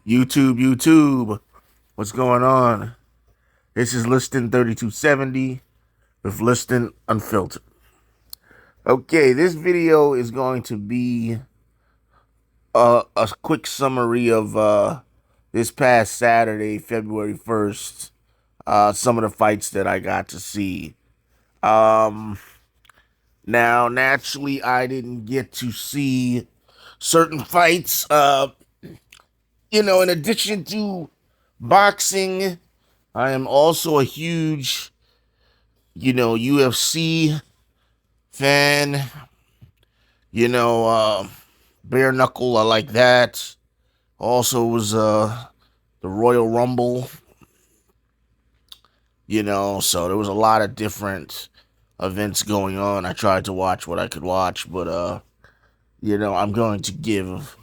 YouTube, what's going on? This is Liston 3270 with Liston Unfiltered. Okay, this video is going to be a quick summary of this past Saturday, February 1st, some of the fights that I got to see. Now, naturally, I didn't get to see certain fights, in addition to boxing. I am also a huge, UFC fan. Bare knuckle, I like that. Also was the Royal Rumble. So there was a lot of different events going on. I tried to watch what I could watch, but I'm going to give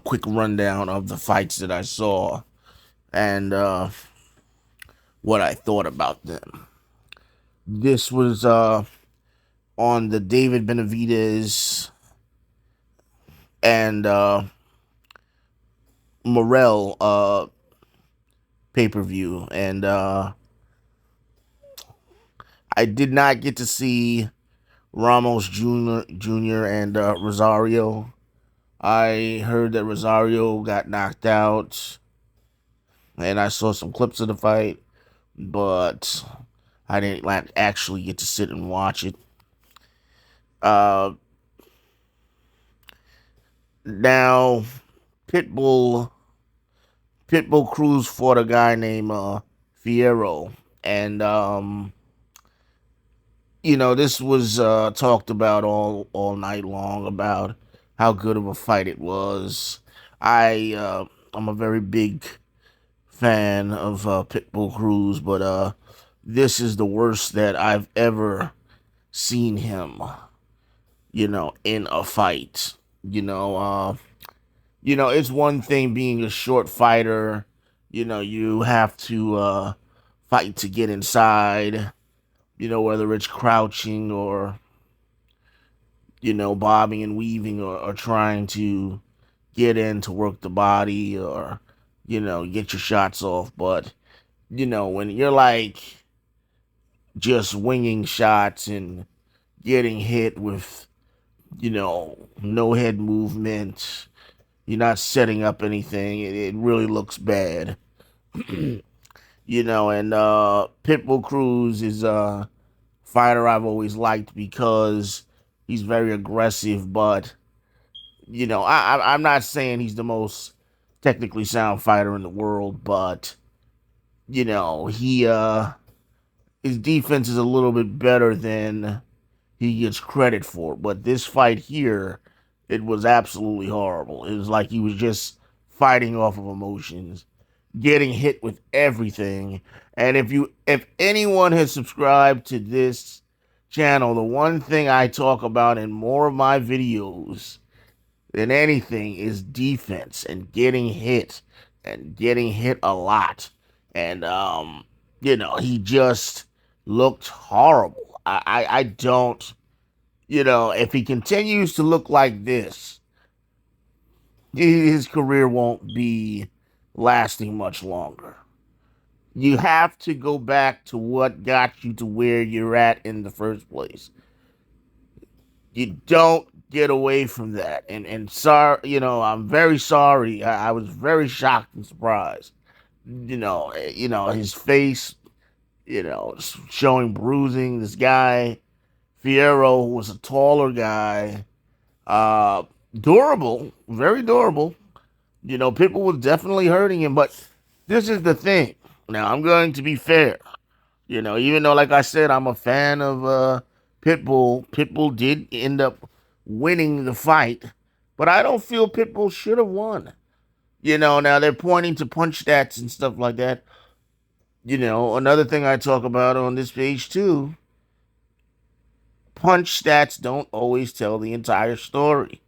quick rundown of the fights that I saw and what I thought about them. This was on the David Benavidez and Morrell pay-per-view, and I did not get to see Ramos Jr. and Rosario. I heard that Rosario got knocked out, and I saw some clips of the fight, but I didn't actually get to sit and watch it. Now, Pitbull Cruz fought a guy named Fierro, and this was talked about all night long about how good of a fight it was. I'm a very big fan of Pitbull Cruz, but this is the worst that I've ever seen him, in a fight. It's one thing being a short fighter. You have to fight to get inside, whether it's crouching or, bobbing and weaving or trying to get in to work the body or, get your shots off. But, when you're like just winging shots and getting hit with, no head movement, you're not setting up anything, it really looks bad. And Pitbull Cruz is a fighter I've always liked because he's very aggressive, but, I'm not saying he's the most technically sound fighter in the world, but, he, his defense is a little bit better than he gets credit for. But this fight here, it was absolutely horrible. It was like he was just fighting off of emotions, getting hit with everything. And if anyone has subscribed to this channel, the one thing I talk about in more of my videos than anything is defense and getting hit a lot. And he just looked horrible. I don't, if he continues to look like this, his career won't be lasting much longer. You have to go back to what got you to where you're at in the first place. You don't get away from that. And sorry, I'm very sorry. I was very shocked and surprised. His face, showing bruising. This guy, Fierro, was a taller guy. Durable, very durable. Pitbull was definitely hurting him, but this is the thing. Now, I'm going to be fair. Even though, like I said, I'm a fan of Pitbull. Pitbull did end up winning the fight, but I don't feel Pitbull should have won. Now they're pointing to punch stats and stuff like that. Another thing I talk about on this page too, punch stats don't always tell the entire story.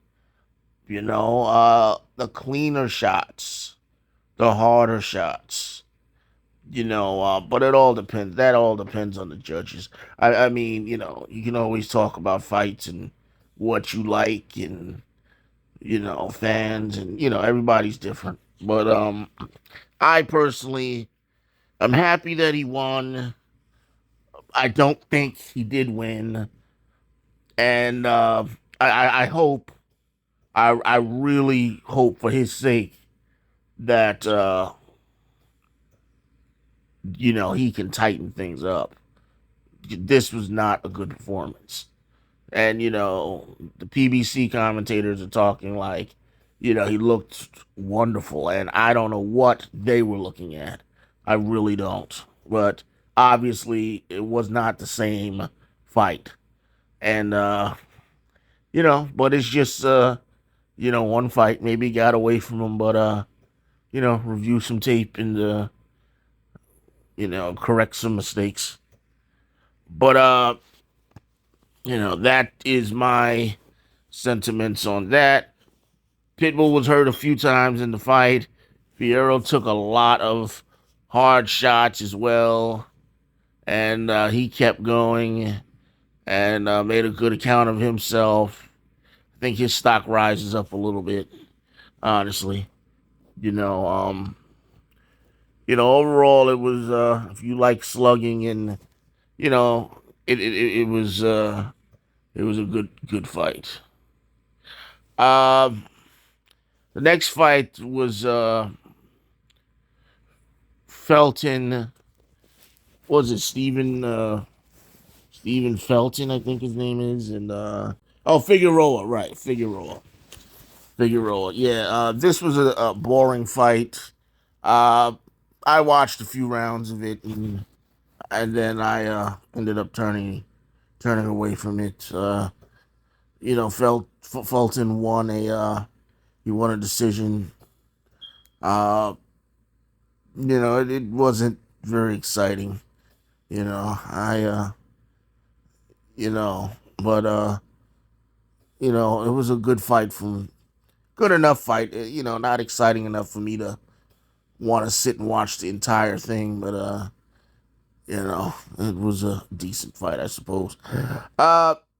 The cleaner shots, the harder shots, but it all depends. That all depends on the judges. I mean, you can always talk about fights and what you like and, fans and, everybody's different. But I personally am happy that he won. I don't think he did win, and I hope I really hope for his sake that he can tighten things up. This was not a good performance. And the PBC commentators are talking like, he looked wonderful, and I don't know what they were looking at. I really don't. But obviously, it was not the same fight, and but it's just one fight. Maybe got away from him, but review some tape and correct some mistakes. But that is my sentiments on that. Pitbull was hurt a few times in the fight. Fierro took a lot of hard shots as well, and he kept going and made a good account of himself. I think his stock rises up a little bit, honestly. You know, um, overall, it was if you like slugging and it was it was a good fight. Um, the next fight was Felton. Was it Stephen Felton? I think his name is, and Figueroa, right? Figueroa. Yeah, this was a boring fight. Uh, I watched a few rounds of it, and then I ended up turning away from it. Fulton won he won a decision. Uh, it wasn't very exciting. I but it was a good fight from good enough fight. Not exciting enough for me to want to sit and watch the entire thing, but it was a decent fight, I suppose.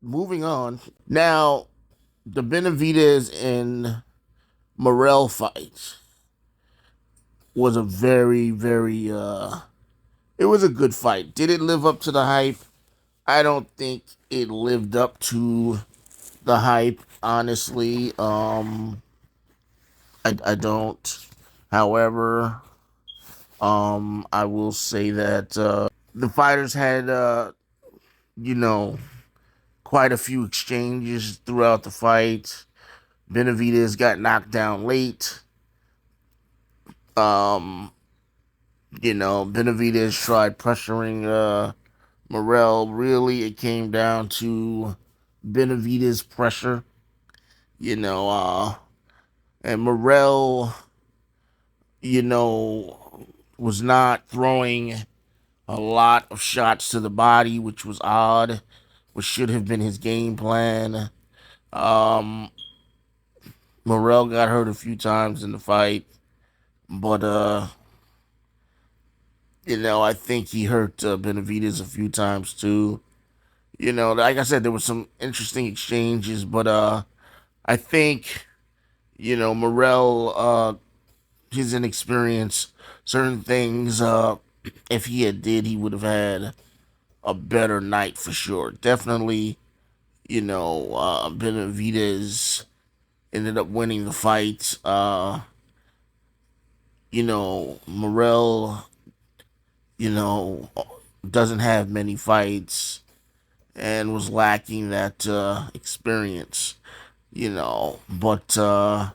Moving on. Now, the Benavidez and Morrell fight was a very, very it was a good fight. Did it live up to the hype? I don't think it lived up to the hype, honestly. I don't. However, I will say that the fighters had you know, quite a few exchanges throughout the fight. Benavidez got knocked down late. Um, Benavidez tried pressuring Morrell. Really, it came down to Benavidez pressure. You know, and Morrell, was not throwing a lot of shots to the body, which was odd, which should have been his game plan. Um, Morrell got hurt a few times in the fight, but I think he hurt Benavidez a few times too. Like I said, there was some interesting exchanges, but I think Morrell, his inexperience, certain things. If he he would have had a better night for sure. Definitely, Benavidez ended up winning the fight. Morrell, you know, doesn't have many fights and was lacking that experience, But it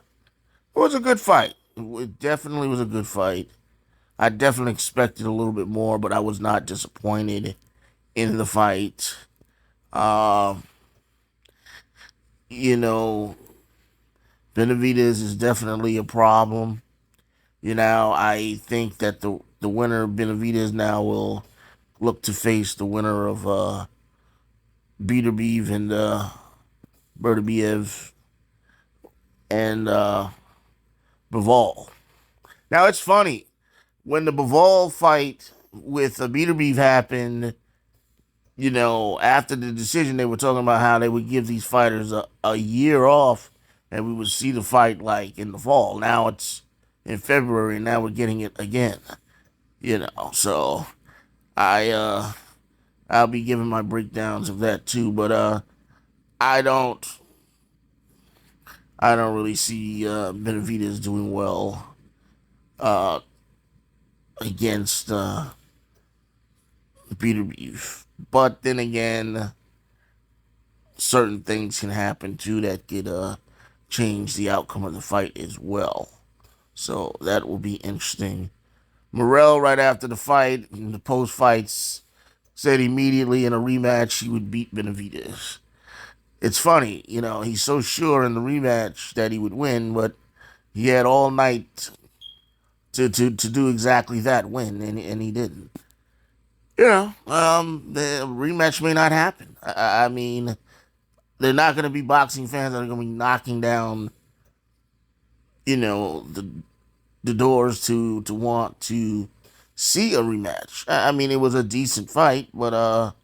was a good fight. It definitely was a good fight. I definitely expected a little bit more, but I was not disappointed in the fight. Uh, you know, Benavidez is definitely a problem. I think that the winner Benavidez now will look to face the winner of Beterbiev and Bertebiev and Bivol. Now it's funny when the Bivol fight with Beterbiev happened. After the decision, they were talking about how they would give these fighters a year off, and we would see the fight like in the fall. Now it's in February, and now we're getting it again. So I I'll be giving my breakdowns of that too, but I don't I don't really see Benavidez doing well uh, against Peter Beef. But then again, certain things can happen too that could change the outcome of the fight as well. So that will be interesting. Morrell, right after the fight, in the post fights, said immediately in a rematch he would beat Benavidez. It's funny, he's so sure in the rematch that he would win, but he had all night to do exactly that, win, and he didn't. The rematch may not happen. I mean, they're not going to be boxing fans that are going to be knocking down, the doors to want to see a rematch. I mean, it was a decent fight, but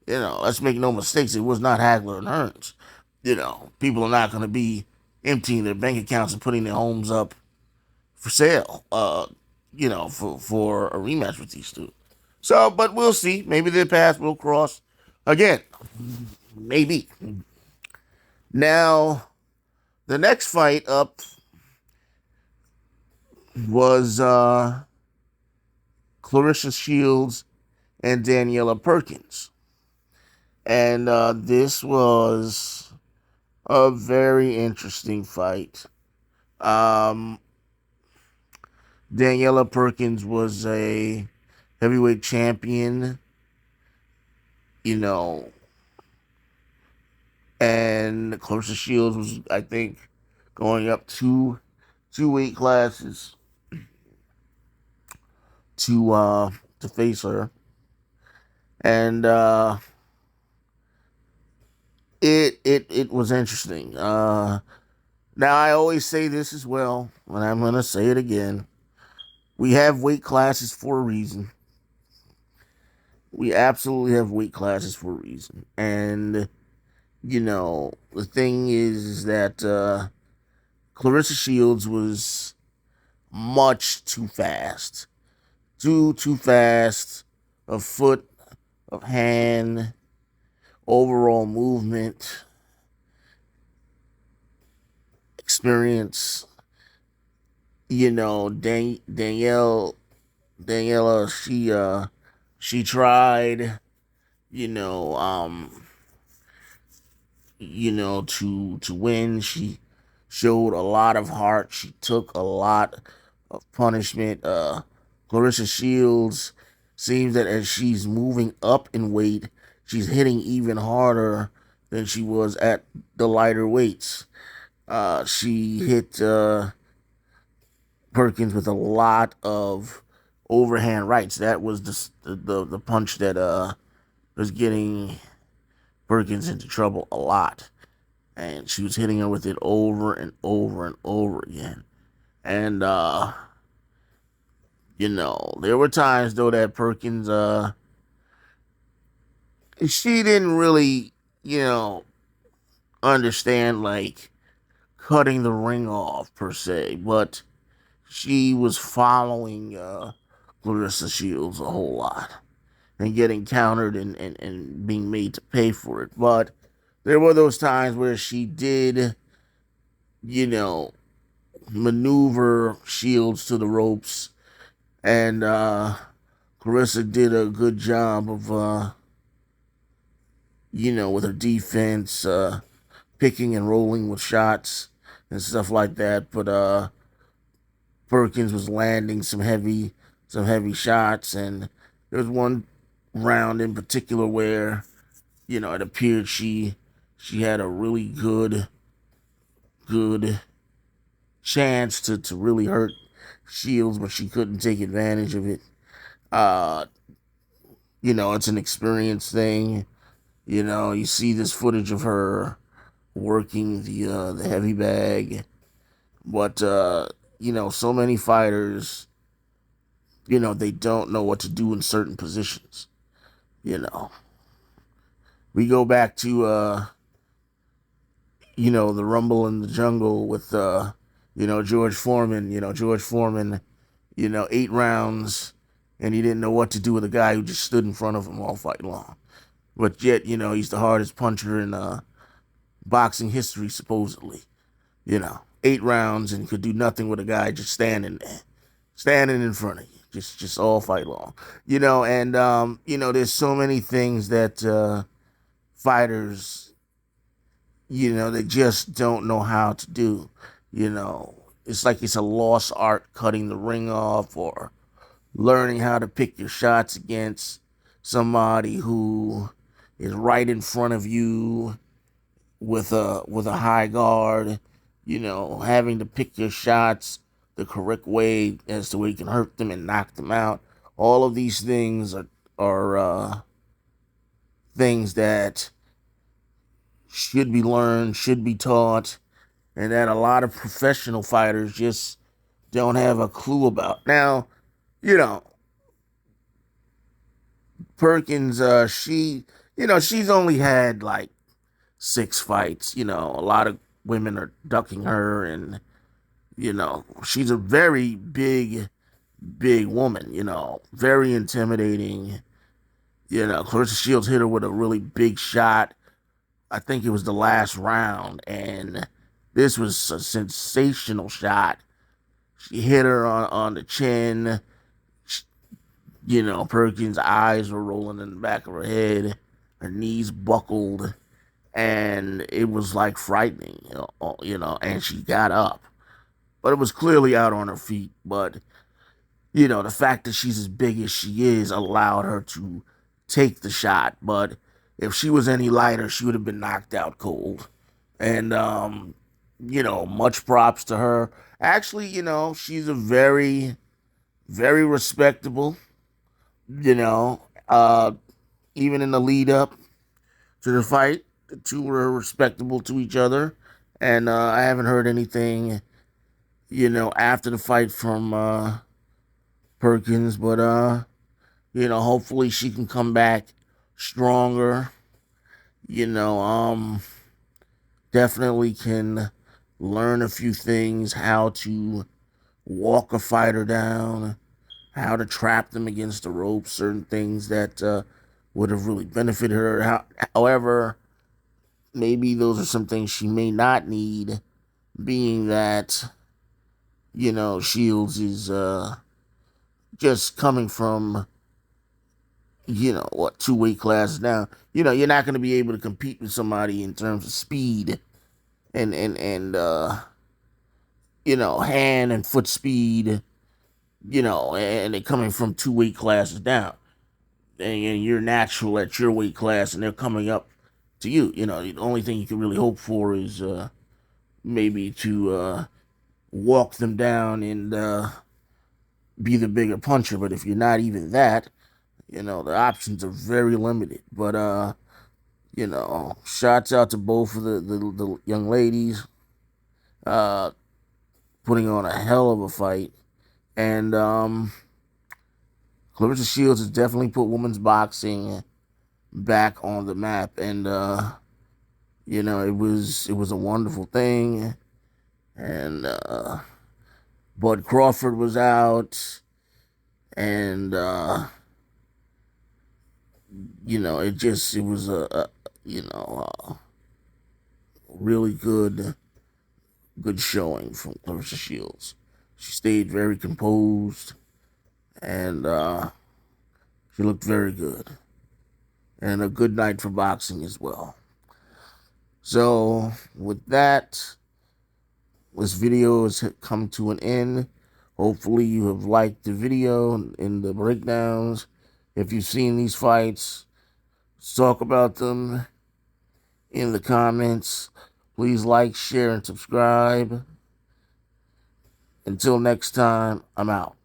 let's make no mistakes, it was not Hagler and Hearns. People are not going to be emptying their bank accounts and putting their homes up for sale. For a rematch with these two. So, but we'll see. Maybe their paths will cross again. Maybe. Now, the next fight up was Claressa Shields and Danielle Perkins. And this was a very interesting fight. Danielle Perkins was a heavyweight champion, and Claressa Shields was, I think, going up two weight classes to face her, and it was interesting. Now I always say this as well, and I'm gonna say it again. We have weight classes for a reason. We absolutely have weight classes for a reason, and the thing is that Claressa Shields was much too fast. Too fast of foot, of hand, overall movement, experience. Daniela, she tried, to win. She showed a lot of heart. She took a lot of punishment. Claressa Shields seems that as she's moving up in weight, she's hitting even harder than she was at the lighter weights. She hit Perkins with a lot of overhand rights. That was the punch that was getting Perkins into trouble a lot. And she was hitting her with it over and over and over again. And there were times though that Perkins she didn't really, understand like cutting the ring off per se, but she was following Claressa Shields a whole lot and getting countered and being made to pay for it. But there were those times where she did, maneuver Shields to the ropes, and Claressa did a good job of, with her defense, picking and rolling with shots and stuff like that. But Perkins was landing some heavy shots, and there was one round in particular where, it appeared she had a really good chance to really hurt Shields, but she couldn't take advantage of it. It's an experience thing. You see this footage of her working the heavy bag, but so many fighters, they don't know what to do in certain positions. We go back to the Rumble in the Jungle with George Foreman, 8 rounds, and he didn't know what to do with a guy who just stood in front of him all fight long. But yet, he's the hardest puncher in boxing history, supposedly. 8 rounds and could do nothing with a guy just standing there, standing in front of you, just all fight long. And there's so many things that fighters, they just don't know how to do. It's like it's a lost art, cutting the ring off or learning how to pick your shots against somebody who is right in front of you with a high guard, having to pick your shots the correct way as to where you can hurt them and knock them out. All of these things are things that should be learned, should be taught, and that a lot of professional fighters just don't have a clue about. Now, Perkins, she's only had like 6 fights. A lot of women are ducking her, and she's a very big woman. Very intimidating. Claressa Shields hit her with a really big shot. I think it was the last round, and this was a sensational shot. She hit her on the chin. Perkins' eyes were rolling in the back of her head. Her knees buckled, and it was like frightening, and she got up. But it was clearly out on her feet. But, the fact that she's as big as she is allowed her to take the shot. But if she was any lighter, she would have been knocked out cold. And, much props to her. Actually, she's a very, very respectable, even in the lead up to the fight, the two were respectable to each other. And I haven't heard anything, after the fight from Perkins. But, hopefully she can come back stronger. Definitely can learn a few things, how to walk a fighter down, how to trap them against the ropes, certain things that would have really benefited her. However, maybe those are some things she may not need, being that, Shields is just coming from, 2 weight classes down. You're not going to be able to compete with somebody in terms of speed and hand and foot speed, and they're coming from 2 weight classes down. And you're natural at your weight class, and they're coming up to you. The only thing you can really hope for is maybe to walk them down and be the bigger puncher. But if you're not even that, the options are very limited. But shouts out to both of the young ladies, putting on a hell of a fight. And Claressa Shields has definitely put women's boxing back on the map. And it was a wonderful thing. And Bud Crawford was out, and it was a really good showing from Claressa Shields. She stayed very composed, and she looked very good, and a good night for boxing as well. So with that, this video has come to an end. Hopefully you have liked the video and the breakdowns. If you've seen these fights, let's talk about them in the comments. Please like, share, and subscribe. Until next time, I'm out.